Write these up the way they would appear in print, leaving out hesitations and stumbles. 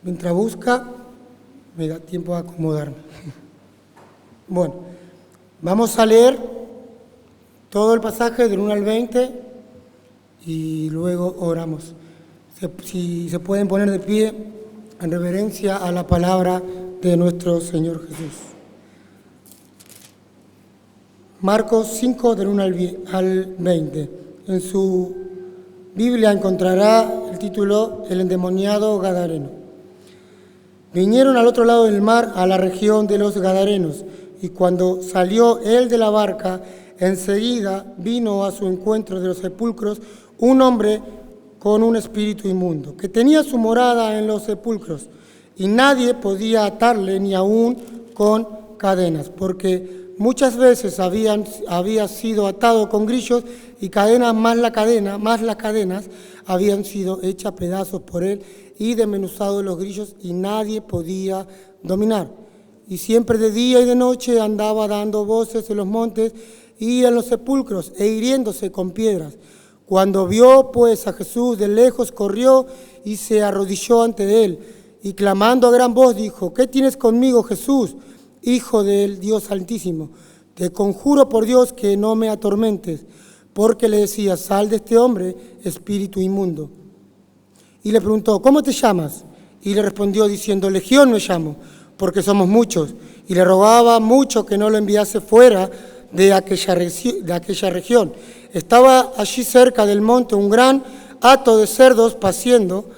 Mientras busca, me da tiempo a acomodarme. Bueno, vamos a leer todo el pasaje del 1 al 20 y luego oramos. Si se pueden poner de pie en reverencia a la palabra de nuestro Señor Jesús. Marcos 5, del 1 al 20. En su Biblia encontrará el título El endemoniado Gadareno. Vinieron al otro lado del mar, a la región de los Gadarenos, y cuando salió él de la barca, enseguida vino a su encuentro de los sepulcros un hombre con un espíritu inmundo, que tenía su morada en los sepulcros, y nadie podía atarle ni aún con cadenas, porque muchas veces había sido atado con grillos y cadenas, más las cadenas habían sido hechas pedazos por él y desmenuzados los grillos, y nadie podía dominar. Y siempre de día y de noche andaba dando voces en los montes y en los sepulcros, e hiriéndose con piedras. Cuando vio pues a Jesús de lejos, corrió y se arrodilló ante él, y clamando a gran voz dijo: ¿Qué tienes conmigo, Jesús, Hijo del Dios Altísimo? Te conjuro por Dios que no me atormentes. Porque le decía: sal de este hombre, espíritu inmundo. Y le preguntó: ¿cómo te llamas? Y le respondió diciendo: Legión me llamo, porque somos muchos. Y le rogaba mucho que no lo enviase fuera de aquella región. Estaba allí cerca del monte un gran hato de cerdos paciendo,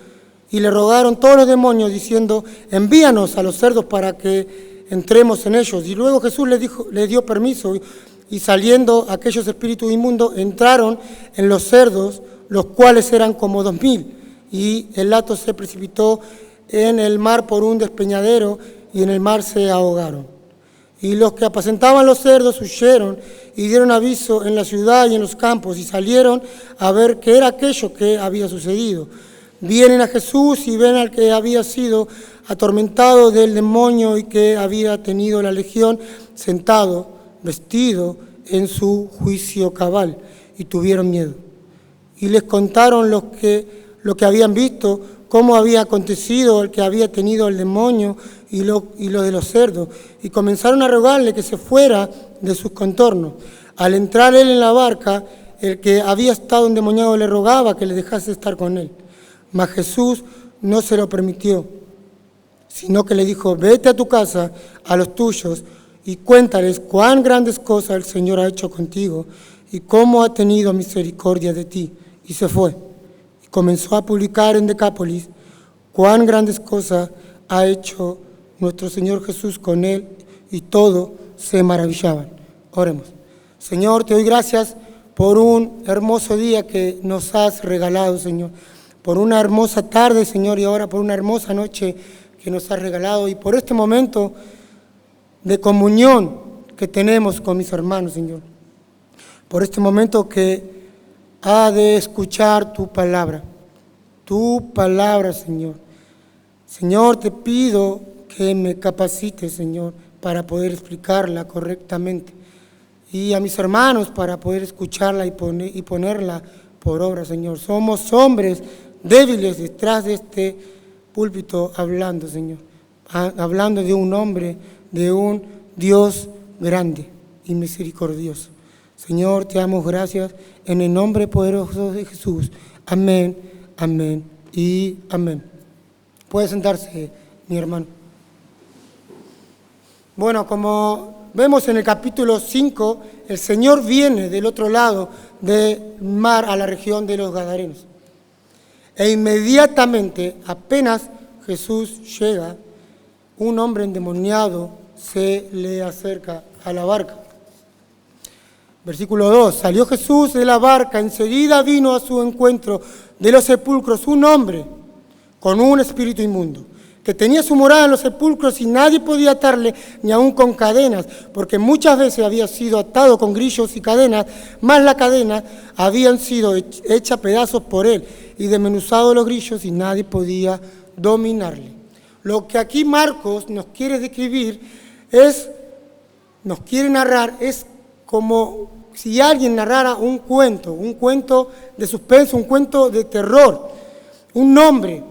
y le rogaron todos los demonios diciendo: envíanos a los cerdos para que entremos en ellos. Y luego Jesús le dio permiso, y saliendo aquellos espíritus inmundos entraron en los cerdos, los cuales eran como 2000, y el hato se precipitó en el mar por un despeñadero, y en el mar se ahogaron. Y los que apacentaban los cerdos huyeron y dieron aviso en la ciudad y en los campos, y salieron a ver qué era aquello que había sucedido. Vienen a Jesús y ven al que había sido atormentado del demonio y que había tenido la legión sentado, vestido en su juicio cabal, y tuvieron miedo. Y les contaron lo que habían visto, cómo había acontecido el que había tenido el demonio y lo de los cerdos, y comenzaron a rogarle que se fuera de sus contornos. Al entrar él en la barca, el que había estado endemoniado le rogaba que le dejase estar con él. Mas Jesús no se lo permitió, sino que le dijo: vete a tu casa, a los tuyos, y cuéntales cuán grandes cosas el Señor ha hecho contigo, y cómo ha tenido misericordia de ti. Y se fue, y comenzó a publicar en Decápolis cuán grandes cosas ha hecho nuestro Señor Jesús con él, y todos se maravillaban. Oremos. Señor, te doy gracias por un hermoso día que nos has regalado, Señor, por una hermosa tarde, Señor, y ahora por una hermosa noche que nos has regalado, y por este momento de comunión que tenemos con mis hermanos, Señor, por este momento que ha de escuchar tu palabra, Señor. Señor, te pido que me capacites, Señor, para poder explicarla correctamente, y a mis hermanos para poder escucharla y ponerla por obra, Señor. Somos hombres débiles detrás de este púlpito hablando, Señor, hablando de un hombre, de un Dios grande y misericordioso. Señor, te damos gracias en el nombre poderoso de Jesús. Amén, amén y amén. Puede sentarse, mi hermano. Bueno, como vemos en el capítulo 5, el Señor viene del otro lado del mar a la región de los Gadarenos. E inmediatamente, apenas Jesús llega, un hombre endemoniado se le acerca a la barca. Versículo 2, salió Jesús de la barca, enseguida vino a su encuentro de los sepulcros un hombre con un espíritu inmundo, que tenía su morada en los sepulcros, y nadie podía atarle ni aun con cadenas, porque muchas veces había sido atado con grillos y cadenas, más las cadenas habían sido hechas pedazos por él, y desmenuzados los grillos, y nadie podía dominarle. Lo que aquí Marcos nos quiere describir nos quiere narrar, es como si alguien narrara un cuento de suspenso, un cuento de terror. Un hombre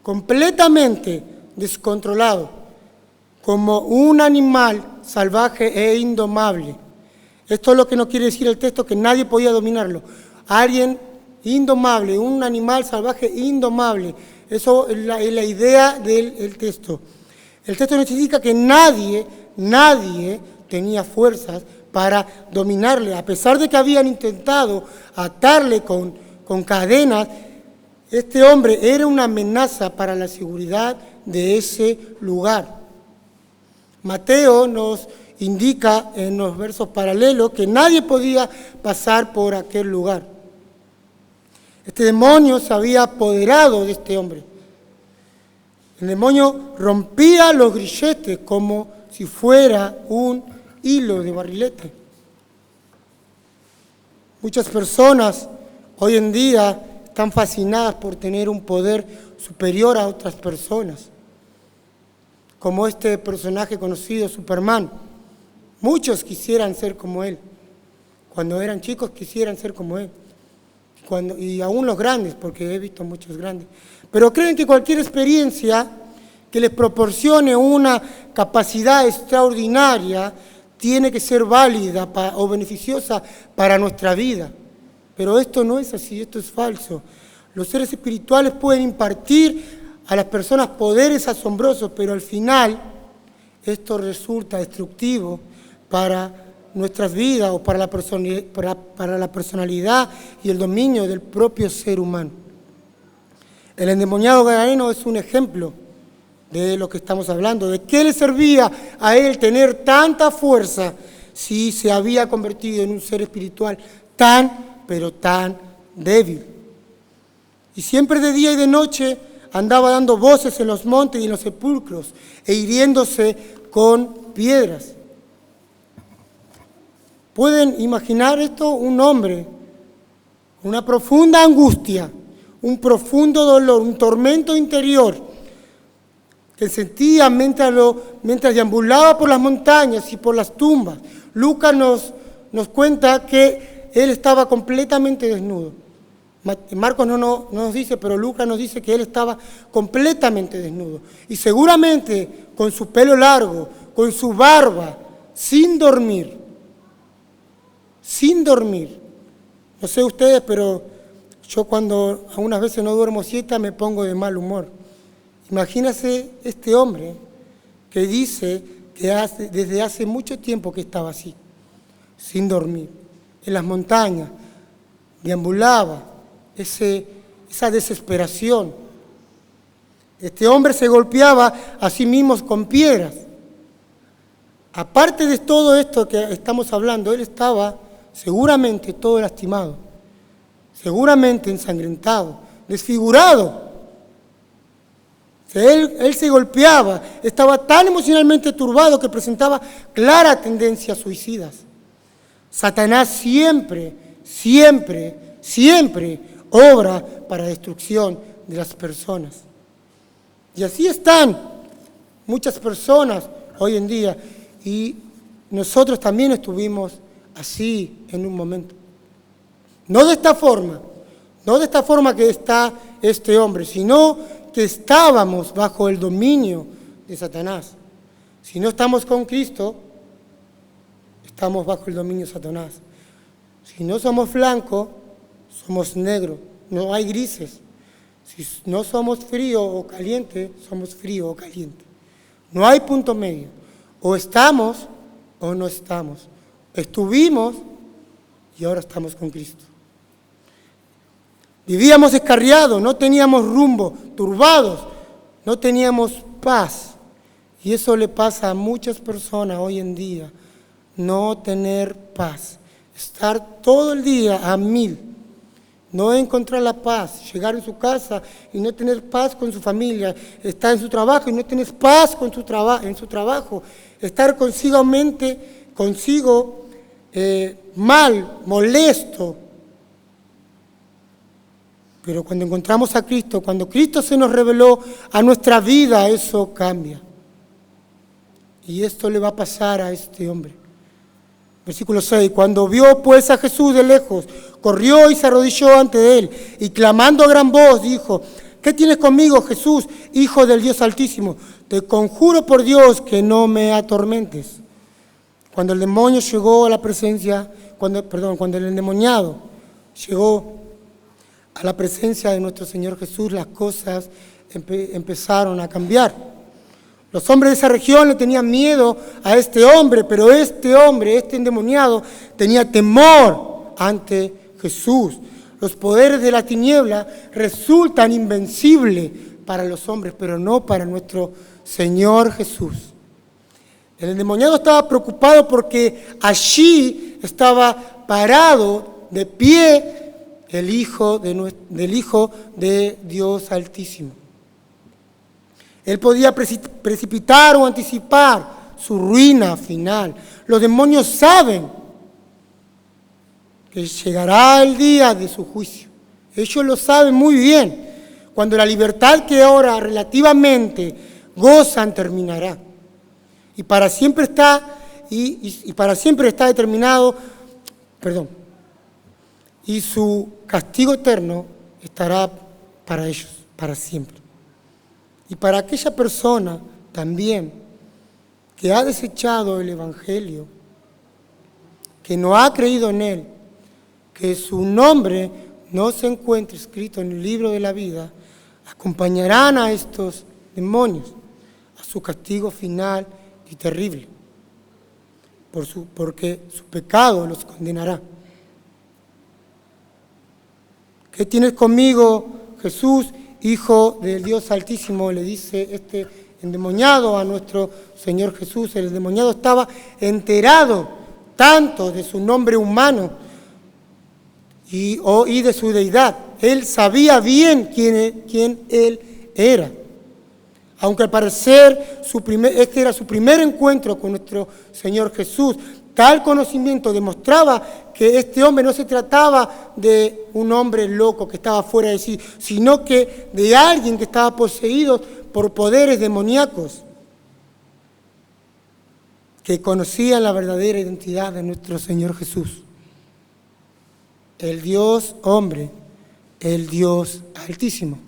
completamente descontrolado, como un animal salvaje e indomable. Esto es lo que nos quiere decir el texto, que nadie podía dominarlo. Alguien indomable, un animal salvaje indomable. Eso es la idea del texto. El texto nos indica que nadie tenía fuerzas para dominarle. A pesar de que habían intentado atarle con cadenas, este hombre era una amenaza para la seguridad de ese lugar. Mateo nos indica en los versos paralelos que nadie podía pasar por aquel lugar. Este demonio se había apoderado de este hombre. El demonio rompía los grilletes como si fuera un hilo de barrilete. Muchas personas hoy en día están fascinadas por tener un poder superior a otras personas, como este personaje conocido, Superman. Muchos quisieran ser como él. Cuando eran chicos quisieran ser como él. Y aún los grandes, porque he visto muchos grandes. Pero creen que cualquier experiencia que les proporcione una capacidad extraordinaria tiene que ser válida o beneficiosa para nuestra vida. Pero esto no es así, esto es falso. Los seres espirituales pueden impartir a las personas poderes asombrosos, pero al final esto resulta destructivo para nuestras vidas o para la personalidad y el dominio del propio ser humano. El endemoniado gadareno es un ejemplo de lo que estamos hablando. ¿De qué le servía a él tener tanta fuerza si se había convertido en un ser espiritual pero tan débil? Y siempre de día y de noche andaba dando voces en los montes y en los sepulcros e hiriéndose con piedras. ¿Pueden imaginar esto? Un hombre, una profunda angustia, un profundo dolor, un tormento interior que sentía mientras deambulaba por las montañas y por las tumbas. Lucas nos cuenta que él estaba completamente desnudo. Marcos no nos dice, pero Lucas nos dice que él estaba completamente desnudo. Y seguramente con su pelo largo, con su barba, sin dormir. No sé ustedes, pero yo cuando algunas veces no duermo siesta me pongo de mal humor. Imagínese este hombre que dice que desde hace mucho tiempo que estaba así, sin dormir, en las montañas, deambulaba, esa desesperación. Este hombre se golpeaba a sí mismo con piedras. Aparte de todo esto que estamos hablando, él estaba seguramente todo lastimado, seguramente ensangrentado, desfigurado. Él se golpeaba, estaba tan emocionalmente turbado que presentaba claras tendencias suicidas. Satanás siempre obra para destrucción de las personas. Y así están muchas personas hoy en día. Y nosotros también estuvimos así en un momento. No de esta forma que está este hombre, sino que estábamos bajo el dominio de Satanás. Si no estamos con Cristo, estamos bajo el dominio de Satanás. Si no somos blanco, somos negro, no hay grises. Si no somos frío o caliente, somos frío o caliente. No hay punto medio. O estamos o no estamos. Estuvimos y ahora estamos con Cristo. Vivíamos descarriados, no teníamos rumbo, turbados, no teníamos paz. Y eso le pasa a muchas personas hoy en día, no tener paz. Estar todo el día a 1000, no encontrar la paz, llegar en su casa y no tener paz con su familia, estar en su trabajo y no tener paz en su trabajo, estar consigo mal, molesto. Pero cuando encontramos a Cristo, cuando Cristo se nos reveló a nuestra vida, eso cambia. Y esto le va a pasar a este hombre. Versículo 6, cuando vio pues a Jesús de lejos, corrió y se arrodilló ante él, y clamando a gran voz dijo, ¿Qué tienes conmigo, Jesús, Hijo del Dios Altísimo? Te conjuro por Dios que no me atormentes. Cuando el demonio llegó a la presencia, cuando el endemoniado llegó a la presencia de nuestro Señor Jesús, las cosas empezaron a cambiar. Los hombres de esa región le tenían miedo a este hombre, pero este hombre, este endemoniado, tenía temor ante Jesús. Los poderes de la tiniebla resultan invencibles para los hombres, pero no para nuestro Señor Jesús. El endemoniado estaba preocupado porque allí estaba parado de pie del Hijo de Dios Altísimo. Él podía precipitar o anticipar su ruina final. Los demonios saben que llegará el día de su juicio. Ellos lo saben muy bien. Cuando la libertad que ahora relativamente gozan terminará. Y para siempre está, para siempre está determinado, y su castigo eterno estará para ellos, para siempre. Y para aquella persona también que ha desechado el Evangelio, que no ha creído en él, que su nombre no se encuentre escrito en el libro de la vida, acompañarán a estos demonios a su castigo final y terrible, porque su pecado los condenará. ¿Qué tienes conmigo, Jesús, Hijo del Dios Altísimo? Le dice este endemoniado a nuestro Señor Jesús. El endemoniado estaba enterado tanto de su nombre humano y de su deidad. Él sabía bien quién él era. Aunque al parecer este era su primer encuentro con nuestro Señor Jesús, tal conocimiento demostraba que este hombre no se trataba de un hombre loco que estaba fuera de sí, sino que de alguien que estaba poseído por poderes demoníacos, que conocían la verdadera identidad de nuestro Señor Jesús. El Dios hombre, el Dios Altísimo.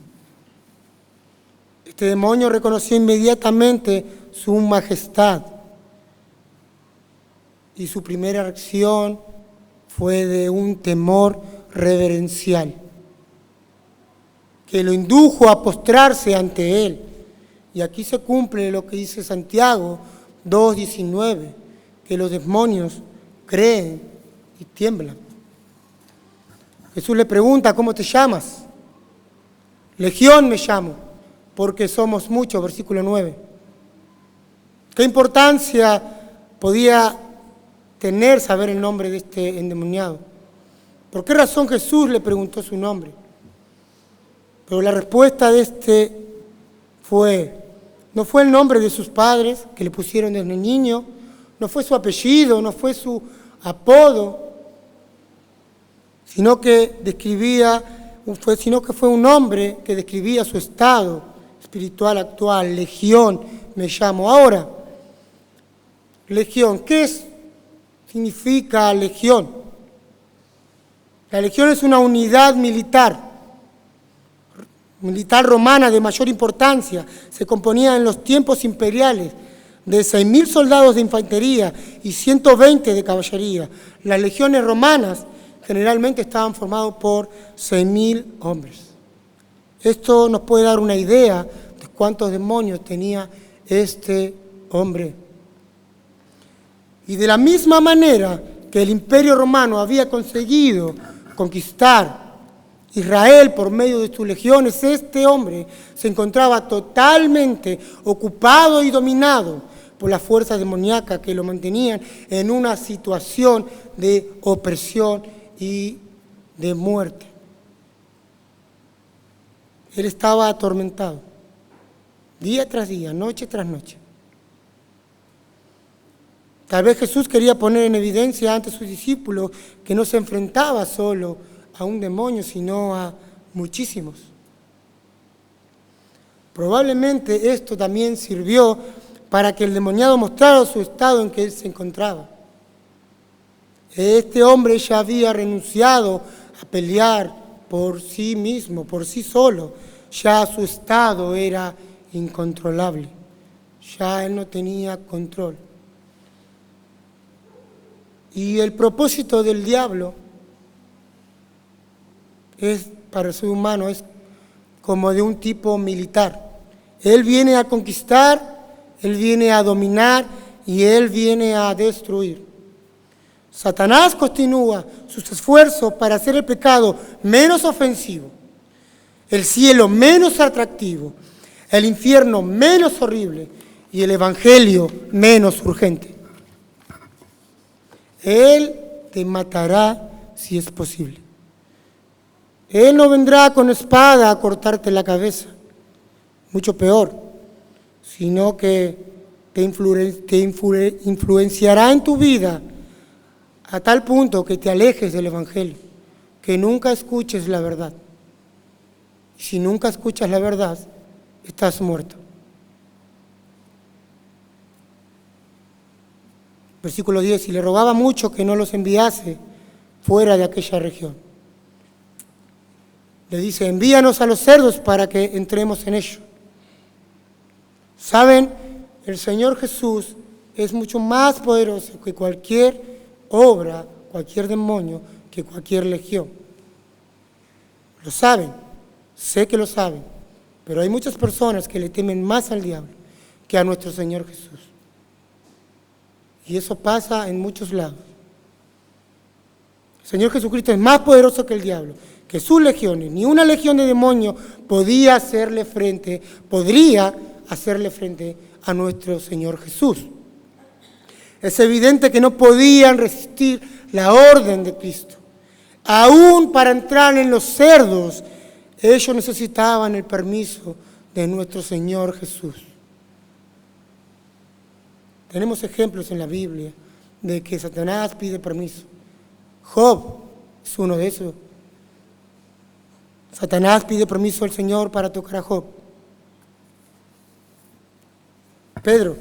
Este demonio reconoció inmediatamente su majestad y su primera reacción fue de un temor reverencial que lo indujo a postrarse ante él. Y aquí se cumple lo que dice Santiago 2:19, que los demonios creen y tiemblan. Jesús le pregunta, ¿cómo te llamas? Legión me llamo, porque somos muchos, versículo 9. ¿Qué importancia podía tener saber el nombre de este endemoniado? ¿Por qué razón Jesús le preguntó su nombre? Pero la respuesta de no fue el nombre de sus padres que le pusieron desde niño, no fue su apellido, no fue su apodo, sino que fue un nombre que describía su estado espiritual actual. Legión me llamo. Ahora, legión, ¿qué significa legión? La legión es una unidad militar romana de mayor importancia. Se componía en los tiempos imperiales de 6.000 soldados de infantería y 120 de caballería. Las legiones romanas generalmente estaban formadas por 6.000 hombres. Esto nos puede dar una idea de cuántos demonios tenía este hombre. Y de la misma manera que el Imperio Romano había conseguido conquistar Israel por medio de sus legiones, este hombre se encontraba totalmente ocupado y dominado por las fuerzas demoníacas que lo mantenían en una situación de opresión y de muerte. Él estaba atormentado, día tras día, noche tras noche. Tal vez Jesús quería poner en evidencia ante sus discípulos que no se enfrentaba solo a un demonio, sino a muchísimos. Probablemente esto también sirvió para que el demoniado mostrara su estado en que él se encontraba. Este hombre ya había renunciado a pelear por sí mismo, por sí solo. ya su estado era incontrolable, ya él no tenía control. Y el propósito del diablo es, para el ser humano, es como de un tipo militar. Él viene a conquistar, él viene a dominar y él viene a destruir. Satanás continúa sus esfuerzos para hacer el pecado menos ofensivo, el cielo menos atractivo, el infierno menos horrible y el evangelio menos urgente. Él te matará si es posible. Él no vendrá con espada a cortarte la cabeza, mucho peor, sino que te influenciará en tu vida a tal punto que te alejes del evangelio, que nunca escuches la verdad. Y si nunca escuchas la verdad, estás muerto. Versículo 10, y le rogaba mucho que no los enviase fuera de aquella región. Le dice, envíanos a los cerdos para que entremos en ellos. ¿Saben? El Señor Jesús es mucho más poderoso que cualquier obra, cualquier demonio, que cualquier legión. Lo saben, sé que lo saben, pero hay muchas personas que le temen más al diablo que a nuestro Señor Jesús. Y eso pasa en muchos lados. El Señor Jesucristo es más poderoso que el diablo, que sus legiones. Ni una legión de demonios podría hacerle frente a nuestro Señor Jesús. Es evidente que no podían resistir la orden de Cristo. Aún para entrar en los cerdos, ellos necesitaban el permiso de nuestro Señor Jesús. Tenemos ejemplos en la Biblia de que Satanás pide permiso. Job es uno de esos. Satanás pide permiso al Señor para tocar a Job. Pedro,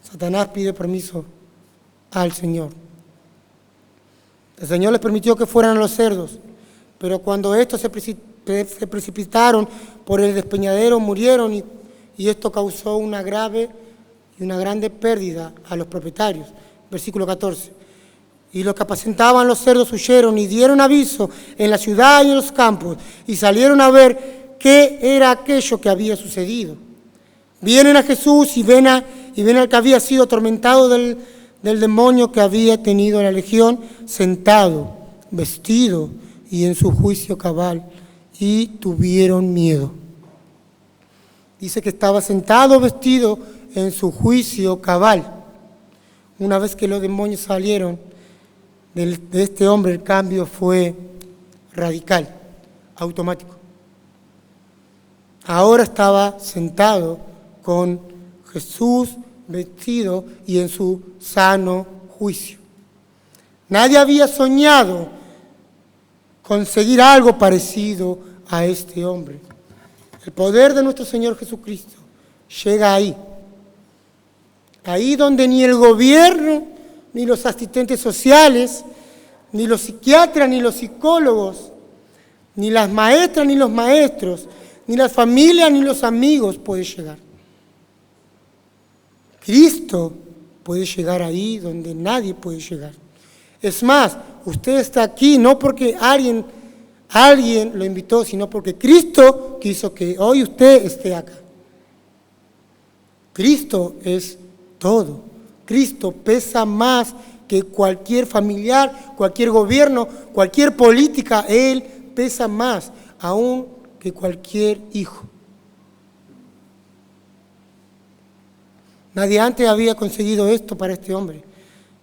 Satanás pide permiso al Señor. El Señor les permitió que fueran a los cerdos, pero cuando estos se precipitaron por el despeñadero, murieron y esto causó una grande pérdida a los propietarios. Versículo 14. Y los que apacentaban los cerdos huyeron y dieron aviso en la ciudad y en los campos y salieron a ver qué era aquello que había sucedido. Vienen a Jesús y ven al que había sido atormentado del demonio que había tenido la legión, sentado, vestido y en su juicio cabal, y tuvieron miedo. Dice que estaba sentado, vestido en su juicio cabal. Una vez que los demonios salieron de este hombre, el cambio fue radical, automático. Ahora estaba sentado con Jesús vestido y en su sano juicio. Nadie había soñado conseguir algo parecido a este hombre. El poder de nuestro Señor Jesucristo llega ahí donde ni el gobierno, ni los asistentes sociales, ni los psiquiatras, ni los psicólogos, ni las maestras, ni los maestros, ni las familias, ni los amigos pueden llegar. Cristo puede llegar ahí donde nadie puede llegar. Es más, usted está aquí no porque alguien lo invitó, sino porque Cristo quiso que hoy usted esté acá. Cristo es todo. Cristo pesa más que cualquier familiar, cualquier gobierno, cualquier política. Él pesa más aún que cualquier hijo. Nadie antes había conseguido esto para este hombre,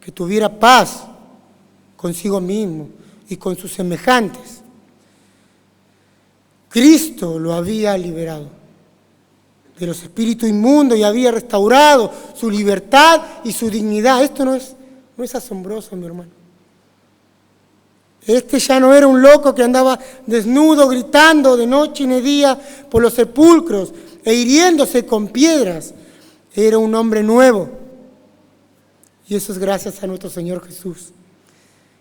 que tuviera paz consigo mismo y con sus semejantes. Cristo lo había liberado de los espíritus inmundos y había restaurado su libertad y su dignidad. Esto no es asombroso, mi hermano. Este ya no era un loco que andaba desnudo, gritando de noche y de día por los sepulcros e hiriéndose con piedras. Era un hombre nuevo. Y eso es gracias a nuestro Señor Jesús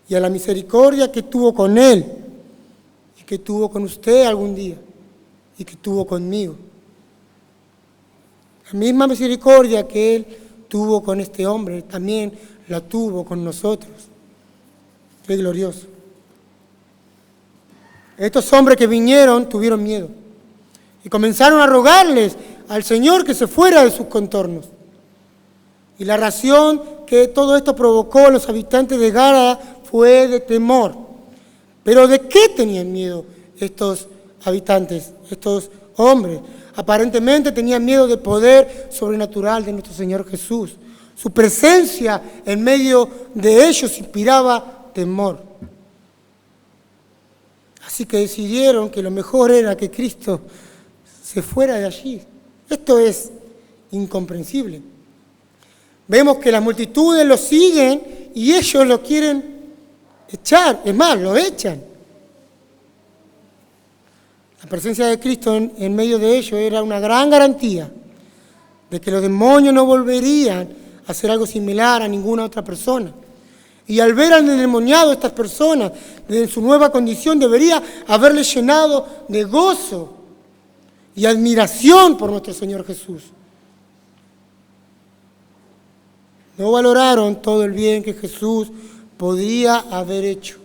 y a la misericordia que tuvo con él y que tuvo con usted algún día. y que tuvo conmigo. La misma misericordia que Él tuvo con este hombre, también la tuvo con nosotros. Qué glorioso. Estos hombres que vinieron tuvieron miedo y comenzaron a rogarles al Señor que se fuera de sus contornos. Y la razón que todo esto provocó a los habitantes de Gádara fue de temor. ¿Pero de qué tenían miedo estos habitantes, estos hombres? Aparentemente tenían miedo del poder sobrenatural de nuestro Señor Jesús. Su presencia en medio de ellos inspiraba temor. Así que decidieron que lo mejor era que Cristo se fuera de allí. Esto es incomprensible. Vemos que las multitudes lo siguen y ellos lo quieren echar, es más, lo echan. La presencia de Cristo en medio de ellos era una gran garantía de que los demonios no volverían a hacer algo similar a ninguna otra persona. Y al ver al endemoniado, estas personas, en su nueva condición, debería haberles llenado de gozo y admiración por nuestro Señor Jesús. No valoraron todo el bien que Jesús podría haber hecho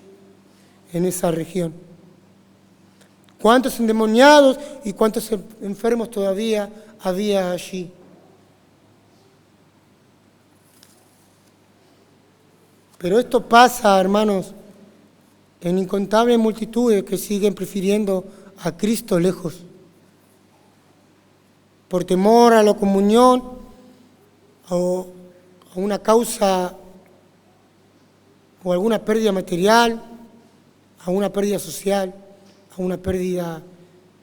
en esa región. ¿Cuántos endemoniados y cuántos enfermos todavía había allí? Pero esto pasa, hermanos, en incontables multitudes que siguen prefiriendo a Cristo lejos. Por temor a la comunión o a una causa o alguna pérdida material, a una pérdida social, a una pérdida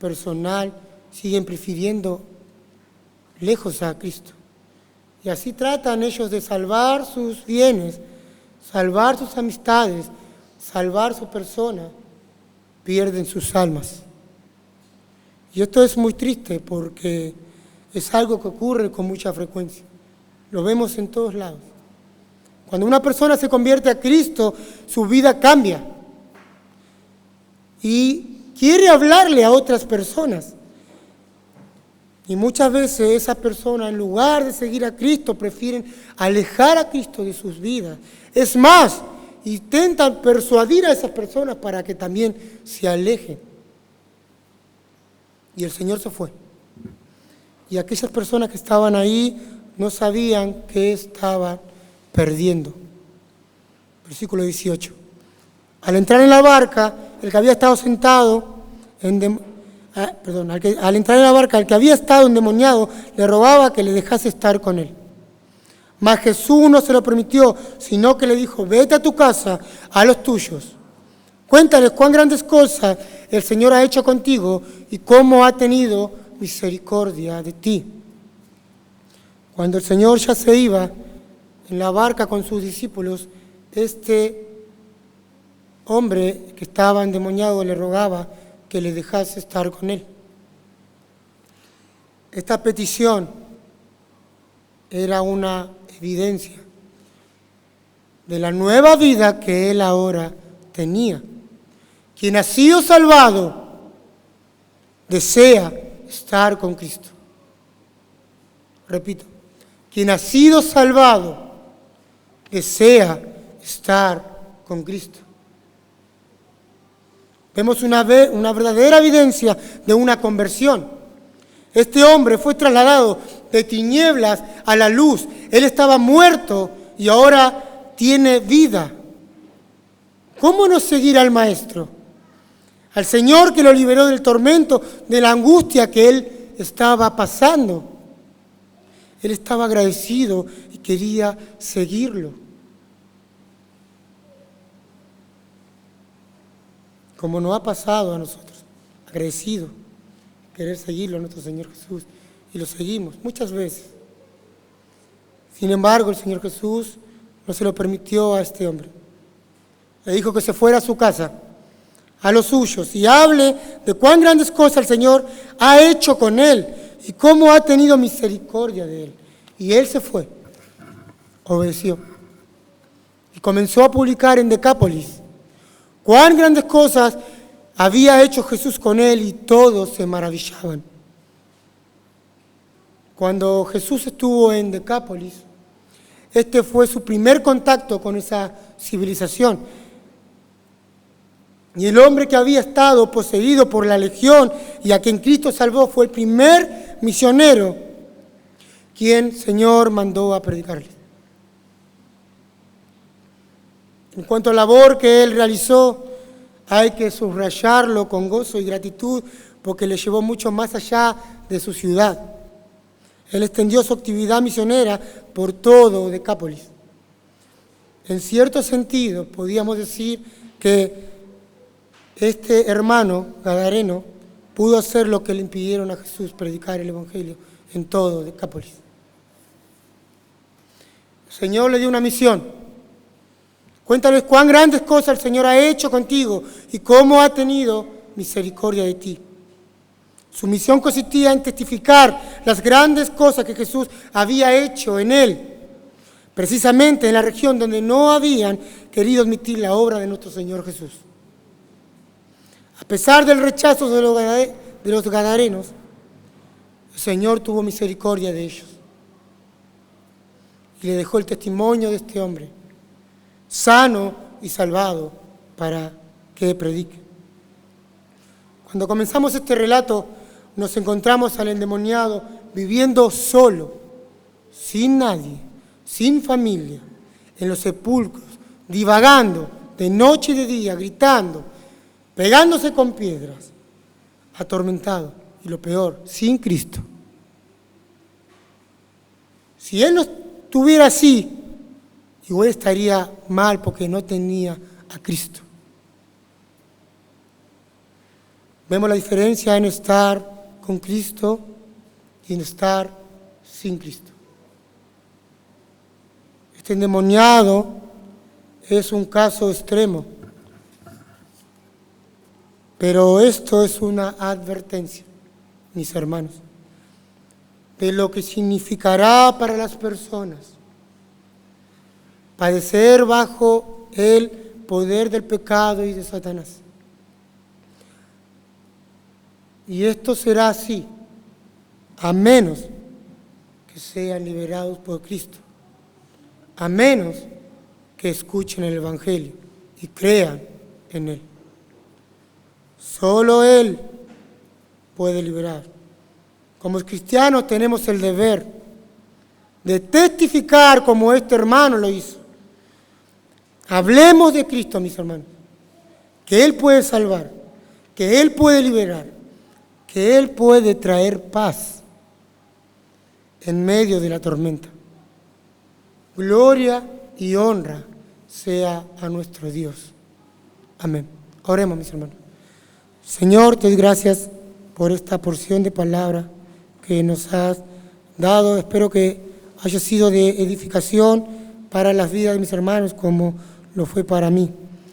personal, siguen prefiriendo lejos a Cristo. Y así tratan ellos de salvar sus bienes, salvar sus amistades, salvar su persona, pierden sus almas. Y esto es muy triste porque es algo que ocurre con mucha frecuencia. Lo vemos en todos lados. Cuando una persona se convierte a Cristo, su vida cambia. Y quiere hablarle a otras personas. Y muchas veces esas personas, en lugar de seguir a Cristo, prefieren alejar a Cristo de sus vidas. Es más, intentan persuadir a esas personas para que también se alejen. Y el Señor se fue. Y aquellas personas que estaban ahí no sabían que estaban perdiendo. Versículo 18. Al entrar en la barca, el que había estado sentado, al entrar en la barca, el que había estado endemoniado le rogaba que le dejase estar con él. Mas Jesús no se lo permitió, sino que le dijo: vete a tu casa, a los tuyos. Cuéntales cuán grandes cosas el Señor ha hecho contigo y cómo ha tenido misericordia de ti. Cuando el Señor ya se iba en la barca con sus discípulos, este hombre que estaba endemoniado le rogaba que le dejase estar con él. Esta petición era una evidencia de la nueva vida que él ahora tenía. Quien ha sido salvado desea estar con Cristo. Repito, quien ha sido salvado desea estar con Cristo. Vemos una verdadera evidencia de una conversión. Este hombre fue trasladado de tinieblas a la luz. Él estaba muerto y ahora tiene vida. ¿Cómo no seguir al Maestro? Al Señor que lo liberó del tormento, de la angustia que él estaba pasando. Él estaba agradecido y quería seguirlo. Como nos ha pasado a nosotros, agradecido, querer seguirlo a nuestro Señor Jesús. Y lo seguimos muchas veces. Sin embargo, el Señor Jesús no se lo permitió a este hombre. Le dijo que se fuera a su casa, a los suyos, y hable de cuán grandes cosas el Señor ha hecho con él y cómo ha tenido misericordia de él. Y él se fue, obedeció, y comenzó a publicar en Decápolis cuán grandes cosas había hecho Jesús con él y todos se maravillaban. Cuando Jesús estuvo en Decápolis, este fue su primer contacto con esa civilización. Y el hombre que había estado poseído por la legión y a quien Cristo salvó fue el primer misionero quien el Señor mandó a predicarle. En cuanto a la labor que él realizó, hay que subrayarlo con gozo y gratitud porque le llevó mucho más allá de su ciudad. Él extendió su actividad misionera por todo Decápolis. En cierto sentido, podíamos decir que este hermano gadareno pudo hacer lo que le impidieron a Jesús predicar el Evangelio en todo Decápolis. El Señor le dio una misión. Cuéntales cuán grandes cosas el Señor ha hecho contigo y cómo ha tenido misericordia de ti. Su misión consistía en testificar las grandes cosas que Jesús había hecho en él, precisamente en la región donde no habían querido admitir la obra de nuestro Señor Jesús. A pesar del rechazo de los gadarenos, el Señor tuvo misericordia de ellos y le dejó el testimonio de este hombre, sano y salvado, para que predique. Cuando comenzamos este relato, nos encontramos al endemoniado viviendo solo, sin nadie, sin familia, en los sepulcros, divagando de noche y de día, gritando, pegándose con piedras, atormentado y lo peor, sin Cristo. Si él no estuviera así, igual estaría mal porque no tenía a Cristo. Vemos la diferencia en estar con Cristo y en estar sin Cristo. Este endemoniado es un caso extremo, pero esto es una advertencia, mis hermanos, de lo que significará para las personas padecer bajo el poder del pecado y de Satanás. Y esto será así, a menos que sean liberados por Cristo, a menos que escuchen el Evangelio y crean en Él. Solo Él puede liberar. Como cristianos tenemos el deber de testificar como este hermano lo hizo. Hablemos de Cristo, mis hermanos, que Él puede salvar, que Él puede liberar, que Él puede traer paz en medio de la tormenta. Gloria y honra sea a nuestro Dios. Amén. Oremos, mis hermanos. Señor, te doy gracias por esta porción de palabra que nos has dado. Espero que haya sido de edificación para las vidas de mis hermanos como lo fue para mí.